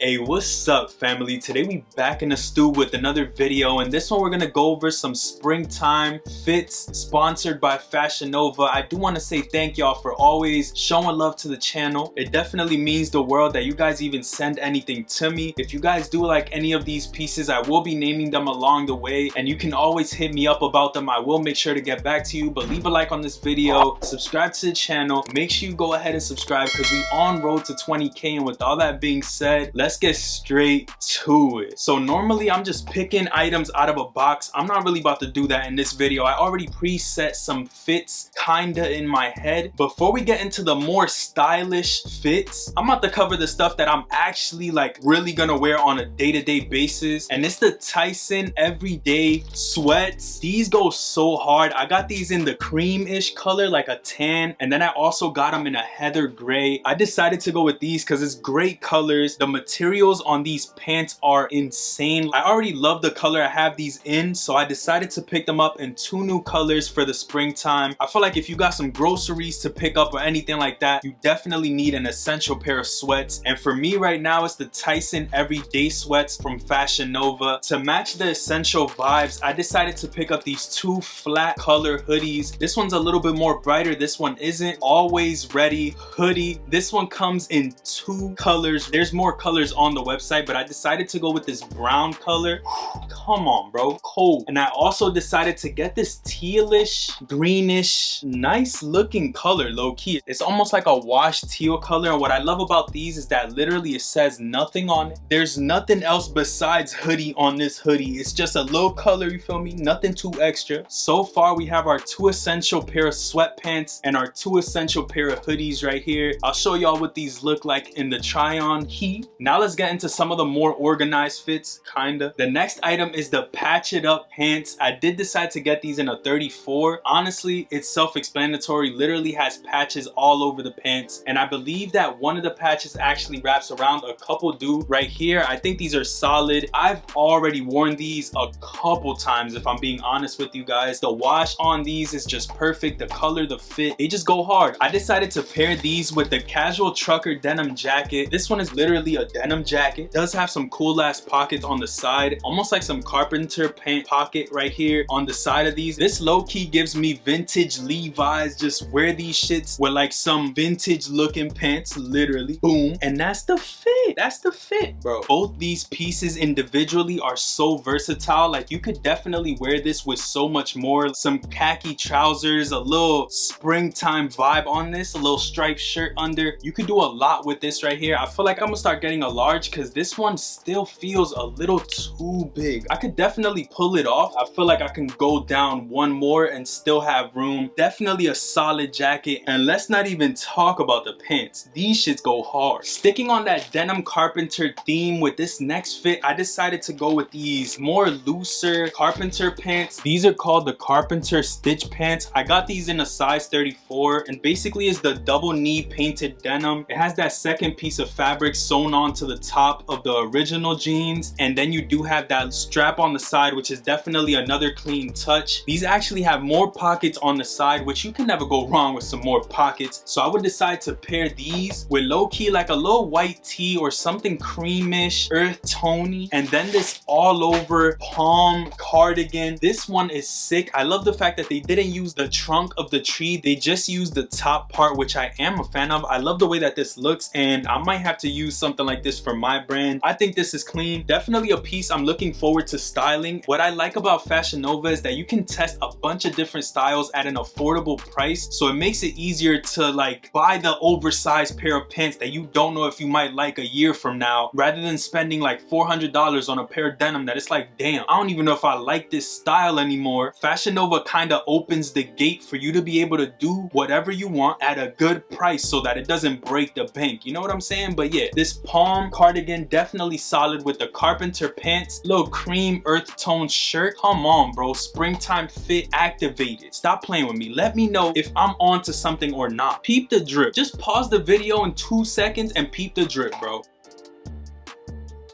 Hey, what's up family? Today we back in the stew with another video, and this one we're gonna go over some springtime fits sponsored by fashionnova. I do want to say thank y'all for always showing love to the channel. It definitely means the world that you guys even send anything to me. If you guys do like any of these pieces, I will be naming them along the way, and you can always hit me up about them. I will make sure to get back to you, but leave a like on this video, subscribe to the channel, make sure you go ahead and subscribe because we on road to 20K. And with all that being said, let's get straight to it. So normally I'm just picking items out of a box. I'm not really about to do that in this video. I already preset some fits kinda in my head. Before we get into the more stylish fits, I'm about to cover the stuff that I'm actually like really gonna wear on a day-to-day basis, and it's the Tyson everyday sweats. These go so hard. I got these in the cream-ish color, like a tan, and then I also got them in a heather gray. I decided to go with these because it's great colors. The materials on these pants are insane. I already love the color I have these in, so I decided to pick them up in 2 new colors for the springtime. I feel like if you got some groceries to pick up or anything like that, you definitely need an essential pair of sweats. And for me right now, it's the Tyson everyday sweats from fashionnova. To match the essential vibes, I decided to pick up these 2 flat color hoodies. This one's a little bit more brighter, this one isn't. Always ready hoodie. This one comes in 2 colors. There's more colors on the website, but I decided to go with this brown color. Come on, bro, cold. And I also decided to get this tealish, greenish, nice looking color, low key. It's almost like a washed teal color, and what I love about these is that literally it says nothing on it. There's nothing else besides hoodie on this hoodie. It's just a low color, you feel me? Nothing too extra. So far we have our 2 essential pair of sweatpants and our 2 essential pair of hoodies right here. I'll show y'all what these look like in the try on heat. Now let's get into some of the more organized fits, kinda. The next item is the patch it up pants. I did decide to get these in a 34. Honestly, it's self-explanatory. Literally has patches all over the pants, and I believe that one of the patches actually wraps around. A couple do right here. I think these are solid. I've already worn these a couple times, if I'm being honest with you guys. The wash on these is just perfect. The color, the fit, they just go hard. I decided to pair these with the casual trucker denim jacket. This one is literally a denim jacket. Does have some cool ass pockets on the side, almost like some Carpenter pant pocket right here on the side of these. This low-key gives me vintage Levi's. Just wear these shits with like some vintage looking pants, literally. Boom. And that's the fit. That's the fit, bro. Both these pieces individually are so versatile. Like, you could definitely wear this with so much more. Some khaki trousers, a little springtime vibe on this, a little striped shirt under. You could do a lot with this right here. I feel like I'm gonna start getting a large because this one still feels a little too big. I could definitely pull it off. I feel like I can go down one more and still have room. Definitely a solid jacket. And let's not even talk about the pants. These shits go hard. Sticking on that denim Carpenter theme with this next fit, I decided to go with these more looser Carpenter pants. These are called the Carpenter stitch pants. I got these in a size 34, and basically is the double knee painted denim. It has that second piece of fabric sewn onto the top of the original jeans, and then you do have that strap on the side, which is definitely another clean touch. These actually have more pockets on the side, which you can never go wrong with some more pockets. So I would decide to pair these with low-key like a little white tee or something creamish, earth tony, and then this all over palm cardigan. This one is sick. I love the fact that they didn't use the trunk of the tree, they just used the top part, which I am a fan of. I love the way that this looks, and I might have to use something like this for my brand. I think this is clean. Definitely a piece I'm looking forward to styling. What I like about fashionnova is that you can test a bunch of different styles at an affordable price, so it makes it easier to like buy the oversized pair of pants that you don't know if you might like a year from now, rather than spending like $400 on a pair of denim that it's like, damn, I don't even know if I like this style anymore. Fashionnova kind of opens the gate for you to be able to do whatever you want at a good price so that it doesn't break the bank, you know what I'm saying? But yeah, this palm cardigan definitely solid with the Carpenter pants, little cream earth tone shirt. Come on, bro, springtime fit activated. Stop playing with me. Let me know if I'm on to something or not. Peep the drip. Just pause the video in 2 seconds and peep the drip, bro.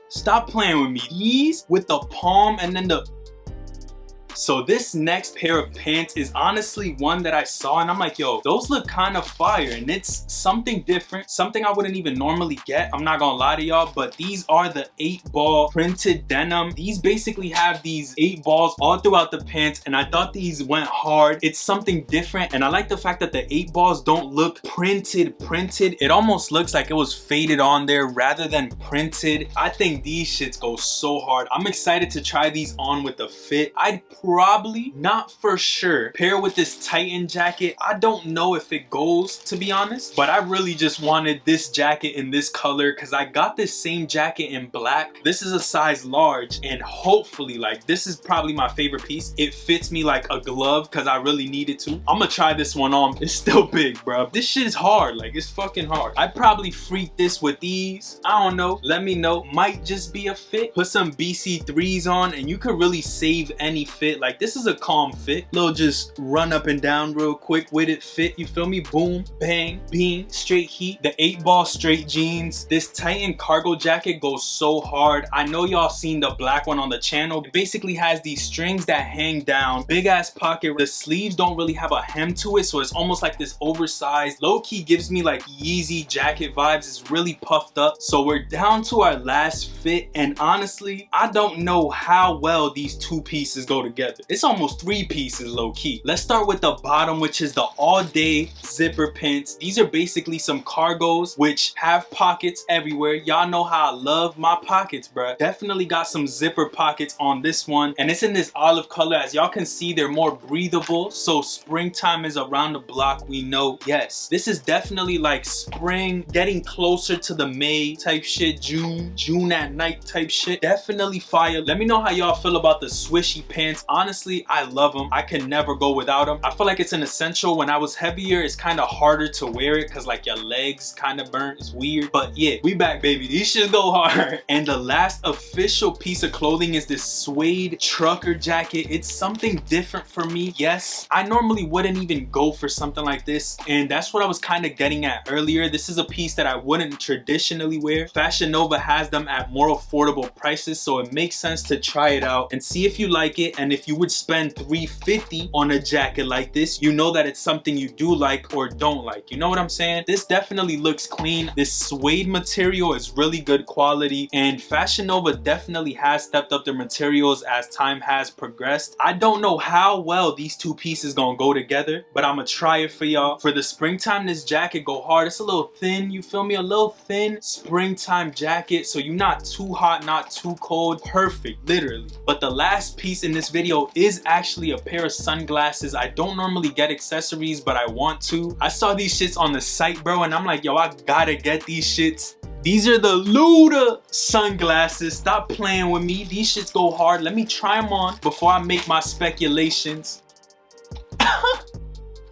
Stop playing with me. These with the palm and then the So this next pair of pants is honestly one that I saw and I'm like, yo, those look kind of fire, and it's something different, something I wouldn't even normally get. I'm not gonna lie to y'all, but these are the 8-ball printed denim. These basically have these 8 balls all throughout the pants, and I thought these went hard. It's something different, and I like the fact that the 8 balls don't look printed. It almost looks like it was faded on there rather than printed. I think these shits go so hard. I'm excited to try these on with the fit. I'd probably, not for sure, pair with this Titan jacket. I don't know if it goes, to be honest, but I really just wanted this jacket in this color because I got this same jacket in black. This is a size large, and hopefully, like, this is probably my favorite piece. It fits me like a glove because I really need it to. I'm gonna try this one on. It's still big, bro. This shit is hard. Like, it's fucking hard. I'd probably freak this with these. I don't know. Let me know. Might just be a fit. Put some BC3s on and you could really save any fit. Like, this is a calm fit. Little just run up and down real quick with it fit. You feel me? Boom, bang, beam, straight heat. The 8-ball straight jeans. This Titan cargo jacket goes so hard. I know y'all seen the black one on the channel. It basically has these strings that hang down. Big ass pocket. The sleeves don't really have a hem to it, so it's almost like this oversized. Low key gives me like Yeezy jacket vibes. It's really puffed up. So we're down to our last fit, and honestly, I don't know how well these 2 pieces go together. It's almost 3 pieces low key. Let's start with the bottom, which is the all-day zipper pants. These are basically some cargos which have pockets everywhere. Y'all know how I love my pockets, bruh. Definitely got some zipper pockets on this one, and it's in this olive color. As y'all can see, they're more breathable, so springtime is around the block. We know, yes, this is definitely like spring, getting closer to the May type shit, June at night type shit. Definitely fire. Let me know how y'all feel about the swishy pants. Honestly, I love them. I can never go without them. I feel like it's an essential. When I was heavier, it's kind of harder to wear it because like your legs kind of burn. It's weird, but yeah, we back, baby. These shit go hard. And the last official piece of clothing is this suede trucker jacket. It's something different for me. Yes, I normally wouldn't even go for something like this, and that's what I was kind of getting at earlier. This is a piece that I wouldn't traditionally wear. Fashion Nova has them at more affordable prices, so it makes sense to try it out and see if you like it. And if you would spend $350 on a jacket like this, you know that it's something you do like or don't like. You know what I'm saying? This definitely looks clean. This suede material is really good quality, and Fashion Nova definitely has stepped up their materials as time has progressed. I don't know how well these 2 pieces gonna go together, but I'm gonna try it for y'all. For the springtime, this jacket go hard. It's a little thin, you feel me? A little thin springtime jacket, so you're not too hot, not too cold. Perfect, literally. But the last piece in this video is actually a pair of sunglasses. I don't normally get accessories, but I want to. I saw these shits on the site, bro, and I'm like, yo, I gotta get these shits. These are the Luda sunglasses. Stop playing with me. These shits go hard. Let me try them on before I make my speculations.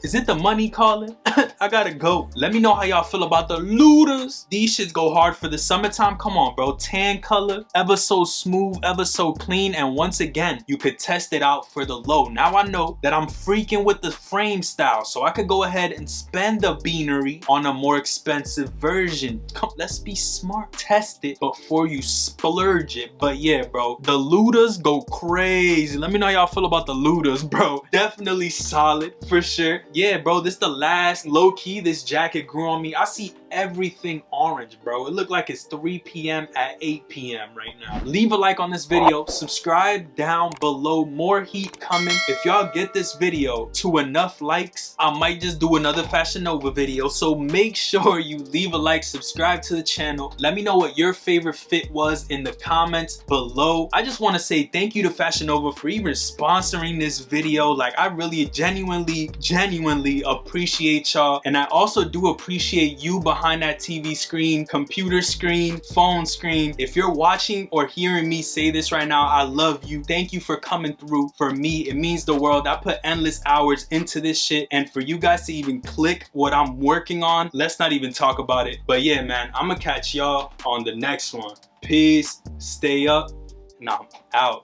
Is it the money calling? I gotta go. Let me know how y'all feel about the Ludas. These shits go hard for the summertime. Come on, bro. Tan color, ever so smooth, ever so clean. And once again, you could test it out for the low. Now I know that I'm freaking with the frame style, so I could go ahead and spend the beanery on a more expensive version. Come, let's be smart. Test it before you splurge it. But yeah, bro, the Ludas go crazy. Let me know how y'all feel about the Ludas, bro. Definitely solid for sure. Yeah, bro, this the last. Low-key, this jacket grew on me. I see everything orange, bro. It looked like it's 3 p.m. at 8 p.m. right now. Leave a like on this video. Subscribe down below. More heat coming. If y'all get this video to enough likes, I might just do another Fashion Nova video. So make sure you leave a like, subscribe to the channel. Let me know what your favorite fit was in the comments below. I just want to say thank you to Fashion Nova for even sponsoring this video. Like, I really genuinely appreciate y'all. And I also do appreciate you behind that TV screen, computer screen, phone screen. If you're watching or hearing me say this right now, I love you. Thank you for coming through. For me, it means the world. I put endless hours into this shit, and for you guys to even click what I'm working on, let's not even talk about it. But yeah, man, I'm gonna catch y'all on the next one. Peace, stay up, and I'm out.